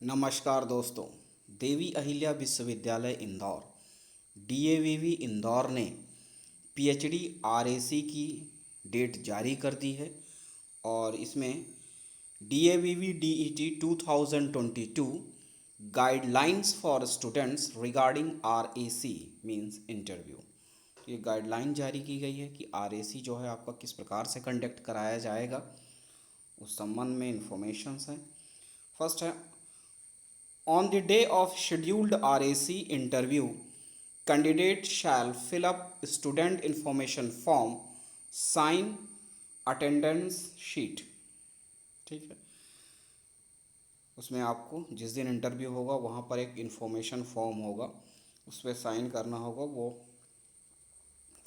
नमस्कार दोस्तों। देवी अहिल्या विश्वविद्यालय इंदौर डीएवीवी इंदौर ने पीएचडी आरएसी की डेट जारी कर दी है और इसमें DAVV DET 2022 guidelines for students regarding RAC means interview. ये गाइडलाइन जारी की गई है कि आरएसी जो है आपका किस प्रकार से कंडक्ट कराया जाएगा, उस संबंध में इंफॉर्मेशंस हैं। फर्स्ट है, on the day of scheduled RAC interview, candidate shall fill up student information form, sign attendance sheet। ठीक है, उसमें आपको जिस दिन इंटरव्यू होगा वहाँ पर एक इन्फॉर्मेशन फॉर्म होगा, उस पर साइन करना होगा। वो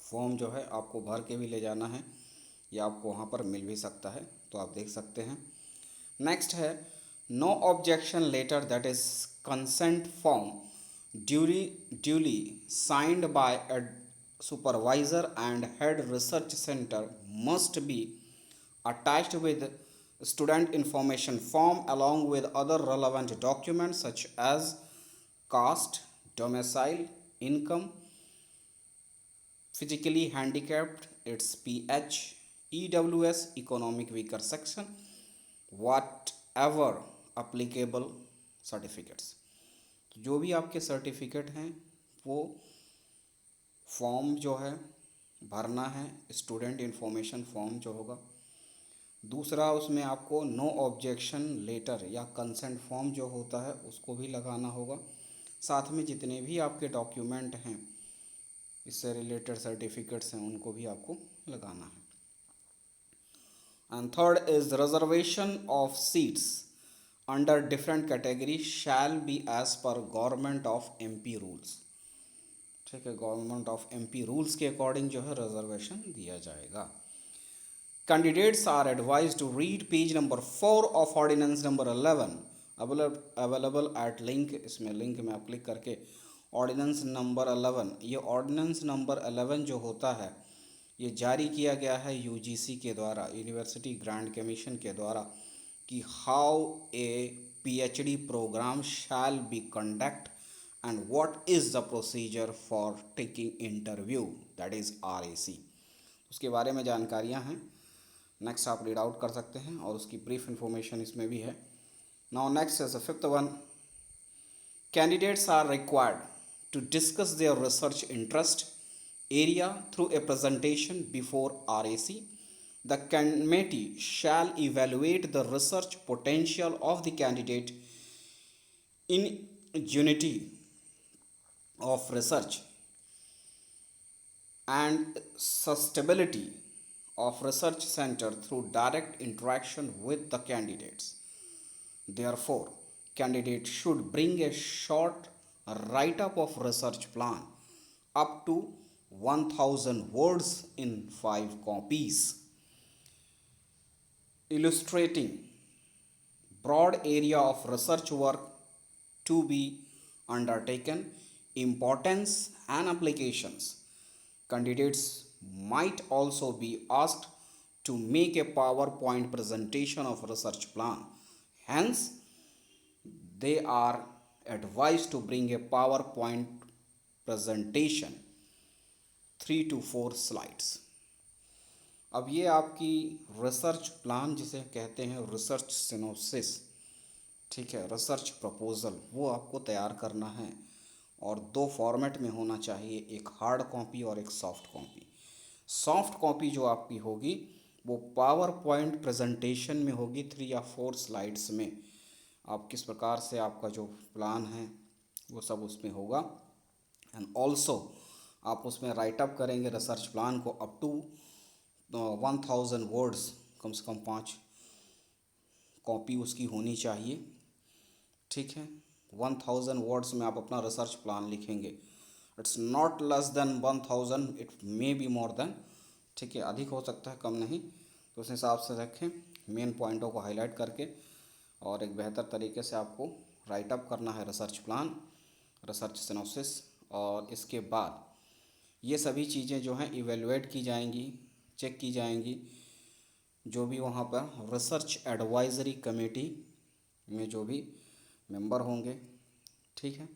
फॉर्म जो है आपको भर के भी ले जाना है या आपको वहाँ पर मिल भी सकता है, तो आप देख सकते हैं। नेक्स्ट है, no objection letter that is consent form duly signed by a supervisor and head research center must be attached with student information form along with other relevant documents such as caste, domicile, income, physically handicapped, its PH, EWS, economic weaker section, whatever applicable certificates. तो जो भी आपके certificate हैं वो form जो है भरना है, स्टूडेंट इन्फॉर्मेशन फॉर्म जो होगा। दूसरा, उसमें आपको नो ऑब्जेक्शन लेटर या कंसेंट फॉर्म जो होता है उसको भी लगाना होगा। साथ में जितने भी आपके डॉक्यूमेंट हैं, इससे रिलेटेड सर्टिफिकेट्स हैं, उनको भी आपको लगाना है। And third is reservation of seats under different category shall be as per government of MP rules. ठीक है, गवर्नमेंट ऑफ एमपी रूल्स के अकॉर्डिंग जो है रिजर्वेशन दिया जाएगा। Candidates are advise to read page number 4 of ordinance number 11 available at link. इसमें link में आप क्लिक करके ऑर्डिनेंस नंबर 11, ये ऑर्डिनेंस नंबर 11 जो होता है ये जारी किया गया है यूजीसी के द्वारा, यूनिवर्सिटी ग्रांट कमीशन के द्वारा, कि how a PhD program shall be conduct and what is the procedure for taking interview, that is RAC. उसके बारे में जानकारियां हैं, नेक्स्ट आप रीड आउट कर सकते हैं और उसकी ब्रीफ इंफॉर्मेशन इसमें भी है। Now next is the fifth one, candidates are required to discuss their research interest area through a presentation before RAC. The committee shall evaluate the research potential of the candidate in unity of research and sustainability of research center through direct interaction with the candidates. Therefore, candidate should bring a short write-up of research plan up to 1000 words in 5 copies, illustrating broad area of research work to be undertaken, importance and applications. Candidates might also be asked to make a PowerPoint presentation of research plan. Hence, they are advised to bring a PowerPoint presentation 3 to 4 slides. अब ये आपकी research plan जिसे कहते हैं research synopsis, ठीक है, research proposal, वो आपको तैयार करना है और 2 फॉर्मेट में होना चाहिए, एक हार्ड कॉपी और एक सॉफ्ट कॉपी। सॉफ्ट कॉपी जो आपकी होगी वो पावर पॉइंट प्रेजेंटेशन में होगी, 3 या 4 स्लाइड्स में आप किस प्रकार से आपका जो प्लान है वो सब उसमें होगा। एंड ऑल्सो आप उसमें राइटअप करेंगे रिसर्च प्लान को अप टू 1000 वर्ड्स, कम से कम 5 कॉपी उसकी होनी चाहिए। ठीक है, 1000 वर्ड्स में आप अपना रिसर्च प्लान लिखेंगे। It's not less than 1000, it may be more than. ठीक है, अधिक हो सकता है, कम नहीं, तो उस हिसाब से रखें, मेन पॉइंटों को हाईलाइट करके, और एक बेहतर तरीके से आपको राइटअप करना है रिसर्च प्लान, रिसर्च सिनोप्सिस। और इसके बाद ये सभी चीज़ें जो हैं इवेलुएट की जाएंगी, चेक की जाएंगी। जो भी वहाँ पर रिसर्च एडवाइज़री कमेटी में जो भी मेंबर होंगे। ठीक है।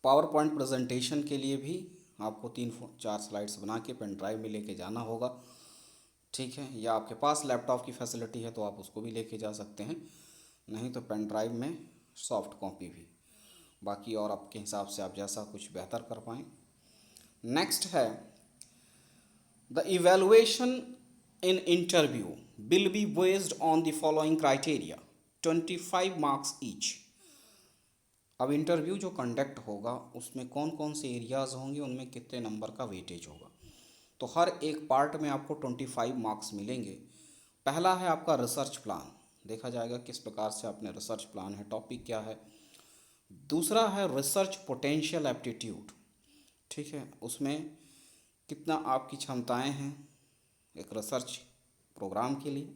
पावर पॉइंट प्रेजेंटेशन के लिए भी आपको 3-4 स्लाइड्स बना के पेन ड्राइव में लेके जाना होगा। ठीक है, या आपके पास लैपटॉप की फैसिलिटी है तो आप उसको भी लेके जा सकते हैं, नहीं तो पेन ड्राइव में सॉफ्ट कॉपी भी। बाकी और आपके हिसाब से आप जैसा कुछ बेहतर कर पाएँ। नेक्स्ट है the evaluation in interview will be based on the following criteria 25 marks each. अब इंटरव्यू जो कंडक्ट होगा उसमें कौन कौन से एरियाज़ होंगे, उनमें कितने नंबर का वेटेज होगा। तो हर एक पार्ट में आपको 25 मार्क्स मिलेंगे। पहला है आपका रिसर्च प्लान, देखा जाएगा किस प्रकार से आपने रिसर्च प्लान है, टॉपिक क्या है। दूसरा है रिसर्च पोटेंशियल एप्टीट्यूड। ठीक है, उसमें कितना आपकी क्षमताएं हैं एक रिसर्च प्रोग्राम के लिए।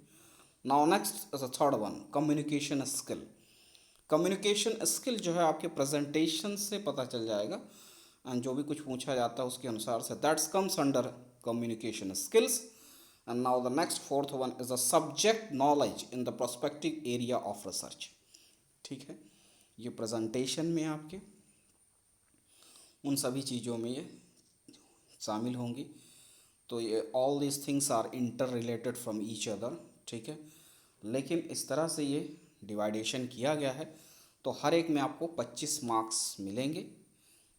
Now next third one communication skill. Communication skill जो है आपके प्रेजेंटेशन से पता चल जाएगा एंड जो भी कुछ पूछा जाता है उसके अनुसार से that's comes under communication skills. And now the next fourth one is the subject knowledge in the prospective area of research. ठीक है, ये प्रेजेंटेशन में आपके उन सभी चीज़ों में ये शामिल होंगी। तो ये all these things are interrelated from each other. ठीक है, लेकिन इस तरह से ये डिवाइडेशन किया गया है तो हर एक में आपको 25 मार्क्स मिलेंगे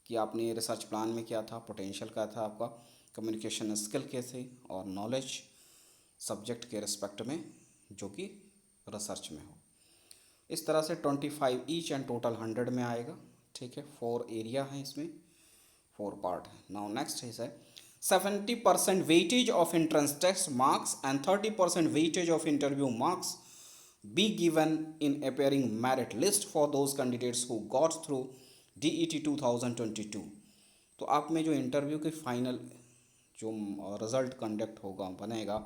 कि आपने रिसर्च प्लान में क्या था, पोटेंशियल का था आपका, कम्युनिकेशन स्किल के थे, और नॉलेज सब्जेक्ट के रिस्पेक्ट में जो कि रिसर्च में हो। इस तरह से 25 ईच एंड टोटल 100 में आएगा। ठीक है, 4 एरिया हैं इसमें, 4 पार्ट है। नाउ नेक्स्ट है 70% weightage of entrance test marks and 30% weightage of interview marks be given in appearing merit list for those candidates who got through DET 2022। तो आप में जो इंटरव्यू के फाइनल जो रिज़ल्ट कंडक्ट होगा बनेगा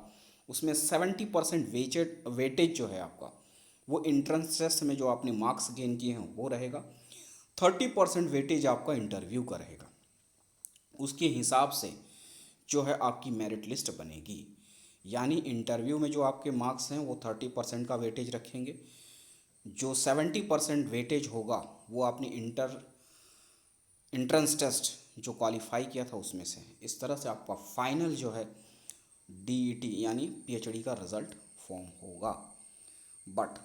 उसमें 70% वेटेज जो है आपका वो इंट्रेंस टेस्ट में जो आपने मार्क्स गेन किए हैं वो रहेगा। 30% वेटेज आपका इंटरव्यू का रहेगा। उसके हिसाब से जो है आपकी मेरिट लिस्ट बनेगी। यानी इंटरव्यू में जो आपके मार्क्स हैं वो 30% का वेटेज रखेंगे, जो 70% वेटेज होगा वो आपने इंट्रेंस टेस्ट जो क्वालिफाई किया था उसमें से। इस तरह से आपका फाइनल जो है DET यानी PhD का रिज़ल्ट फॉर्म होगा। But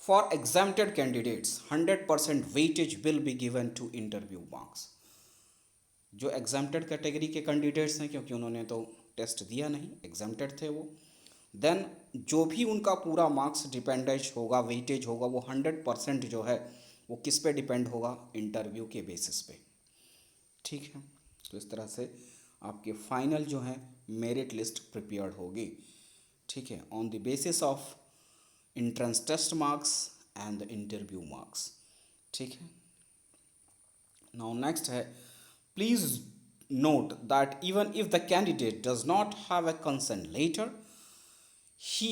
for exempted candidates 100% weightage will be given to interview marks. जो एग्जाम्प्टेड कैटेगरी के कैंडिडेट्स हैं क्योंकि उन्होंने तो टेस्ट दिया नहीं, एग्जाम्प्टेड थे वो, देन जो भी उनका पूरा मार्क्स डिपेंडेंस होगा, वेटेज होगा, वो 100% जो है वो किस पे डिपेंड होगा, इंटरव्यू के बेसिस पे। ठीक है, तो इस तरह से आपके फाइनल जो है मेरिट लिस्ट प्रिपेयर्ड होगी। ठीक है, on the basis of entrance test marks and the interview marks. ठीक है, नाउ नेक्स्ट है please note that even if the candidate does not have a consent letter, he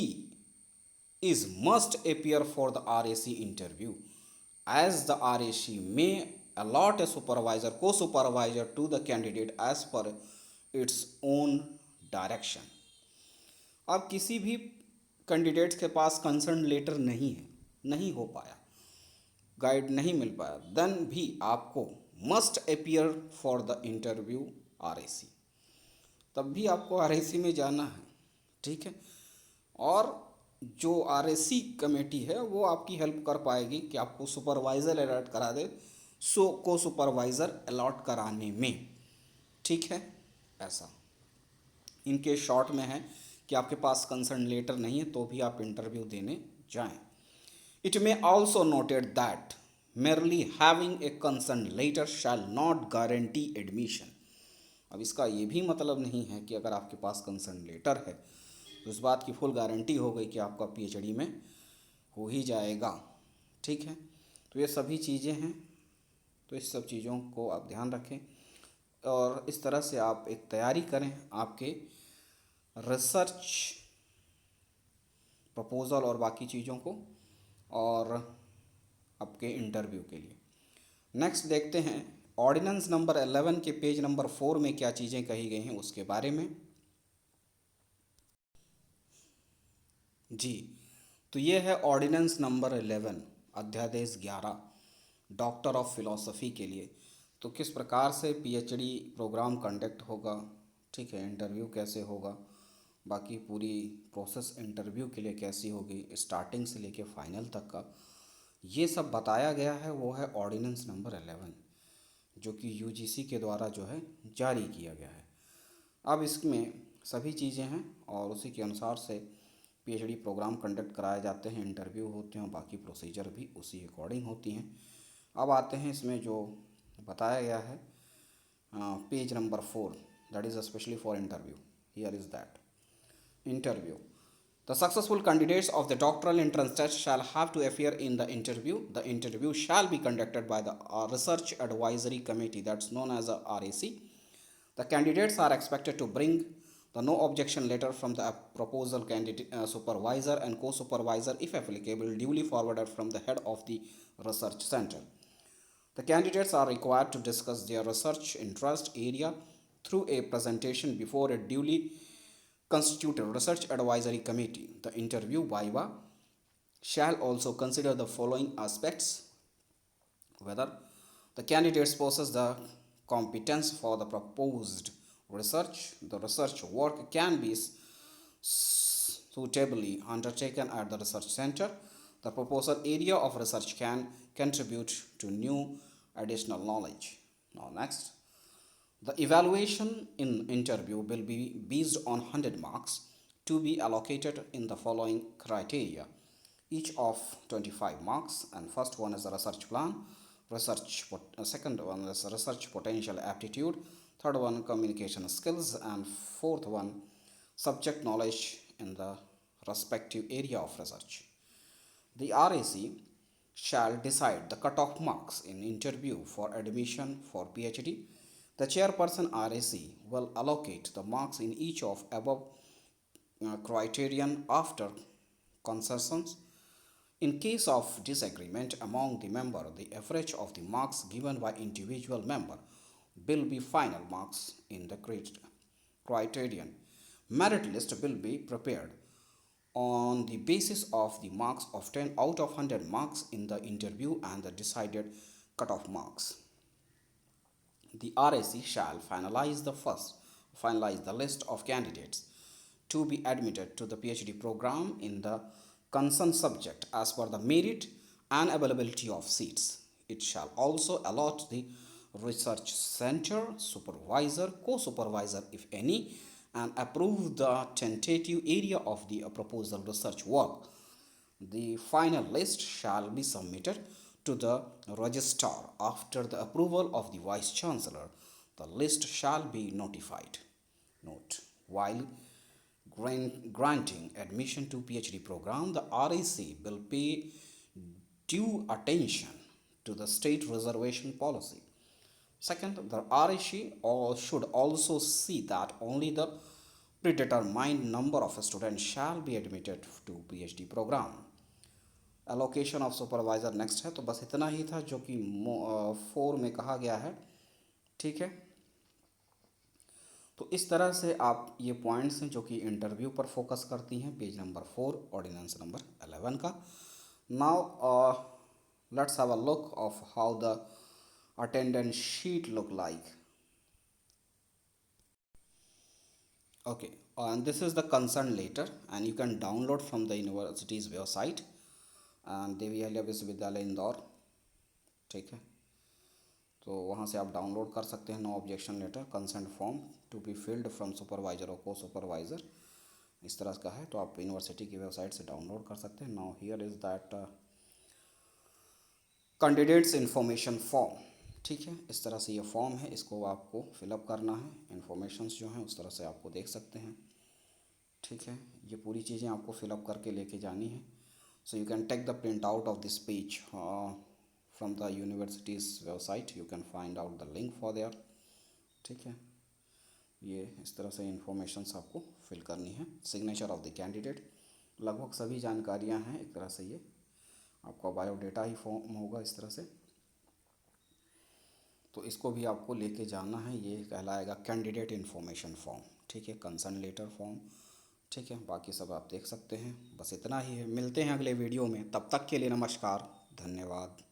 is must appear for the RAC interview, as the RAC may allot a supervisor co-supervisor to the candidate as per its own direction। अब किसी भी candidates के पास concern letter नहीं है, नहीं हो पाया, guide नहीं मिल पाया, देन भी आपको must appear for the interview RAC, तब भी आपको RAC में जाना है। ठीक है, और जो RAC कमेटी है वो आपकी हेल्प कर पाएगी कि आपको सुपरवाइज़र अलॉट करा दे, को सुपरवाइज़र अलॉट कराने में। ठीक है, ऐसा इनके शॉर्ट में है कि आपके पास कंसर्न लेटर नहीं है तो भी आप इंटरव्यू देने जाएं। It may also noted that merely having a consent letter shall not guarantee admission। अब इसका ये भी मतलब नहीं है कि अगर आपके पास कंसर्न लेटर है तो इस बात की फुल गारंटी हो गई कि आपका PhD में हो ही जाएगा। ठीक है, तो ये सभी चीज़ें हैं, तो इस सब चीज़ों को आप ध्यान रखें और इस तरह से आप एक तैयारी करें आपके रिसर्च प्रपोज़ल और बाकी चीज़ों को और आपके इंटरव्यू के लिए। नेक्स्ट देखते हैं ऑर्डिनेंस नंबर 11 के पेज नंबर 4 में क्या चीज़ें कही गई हैं उसके बारे में। जी, तो ये है ऑर्डिनेंस नंबर 11 अध्यादेश 11 डॉक्टर ऑफ फिलॉसफी के लिए, तो किस प्रकार से पीएचडी प्रोग्राम कंडक्ट होगा, ठीक है, इंटरव्यू कैसे होगा, बाकी पूरी प्रोसेस इंटरव्यू के लिए कैसी होगी, स्टार्टिंग से लेके फाइनल तक का ये सब बताया गया है। वो है ऑर्डिनेंस नंबर 11 जो कि यूजीसी के द्वारा जो है जारी किया गया है। अब इसमें सभी चीज़ें हैं और उसी के अनुसार से पीएचडी प्रोग्राम कंडक्ट कराए जाते हैं, इंटरव्यू होते हैं और बाकी प्रोसीजर भी उसी अकॉर्डिंग होती हैं। अब आते हैं इसमें जो बताया गया है page number 4, that is specially for interview. Here is that interview. The successful candidates of the doctoral entrance test shall have to appear in the interview. The interview shall be conducted by the Research Advisory Committee, that's known as a RAC. The candidates are expected to bring the no objection letter from the proposal candidate supervisor and co-supervisor, if applicable, duly forwarded from the head of the research center. The candidates are required to discuss their research interest area through a presentation before a duly constituted research advisory committee. The interview viva shall also consider the following aspects: whether the candidates possess the competence for the proposed research, the research work can be suitably undertaken at the research center, the proposed area of research can contribute to new additional knowledge. Now next, the evaluation in interview will be based on 100 marks to be allocated in the following criteria, each of 25 marks, and first one is the research plan, second one is research potential aptitude, third one communication skills, and fourth one subject knowledge in the respective area of research. The RAC shall decide the cutoff marks in interview for admission for PhD. The chairperson RAC will allocate the marks in each of above criterion after consensus. In case of disagreement among the member, the average of the marks given by individual member will be final marks in the criterion. Merit list will be prepared on the basis of the marks obtained out of 100 marks in the interview and the decided cutoff marks. The RAC shall finalize the list of candidates to be admitted to the PhD program in the concerned subject as per the merit and availability of seats. It shall also allot the research center supervisor, co-supervisor if any, and approve the tentative area of the proposal research work. The final list shall be submitted to the registrar after the approval of the vice chancellor. The list shall be notified. Note: while granting admission to PhD program, the RAC will pay due attention to the state reservation policy. Second, the RAC should also see that only the predetermined number of students shall be admitted to PhD program. Allocation of supervisor next है। तो बस इतना ही था जो कि 4 में कहा गया है, ठीक है। तो इस तरह से आप ये पॉइंट्स हैं जो कि इंटरव्यू पर फोकस करती हैं, पेज नंबर 4 ऑर्डिनेंस नंबर 11 का। Now let's have a look of how the attendance sheet look like. Okay, and this is the consent letter and you can download from the university's website and Devi Ahilya विश्वविद्यालय इंदौर, ठीक है। तो वहाँ से आप download कर सकते हैं no objection letter, consent form to be filled from supervisor और को सुपरवाइज़र, इस तरह का है। तो आप यूनिवर्सिटी की वेबसाइट से डाउनलोड कर सकते हैं। Now here is that candidates information form, ठीक है। इस तरह से ये फॉर्म है, इसको आपको फिलअप करना है। इन्फॉर्मेशंस जो हैं उस तरह से आपको देख सकते हैं, ठीक है। ये पूरी चीज़ें आपको फिलअप करके लेके जानी है। So you can take the print out of this page from the university's website, you can find out the link for there, ठीक है। ये इस तरह से इन्फॉर्मेशंस आपको फिल करनी है। सिग्नेचर ऑफ द कैंडिडेट, लगभग सभी जानकारियाँ हैं। एक तरह से ये आपका बायोडेटा ही फॉर्म होगा इस तरह से, तो इसको भी आपको लेके जाना है। ये कहलाएगा कैंडिडेट इन्फॉर्मेशन फॉर्म, ठीक है, कंसर्न लेटर फॉर्म, ठीक है। बाकी सब आप देख सकते हैं। बस इतना ही है, मिलते हैं अगले वीडियो में, तब तक के लिए नमस्कार, धन्यवाद।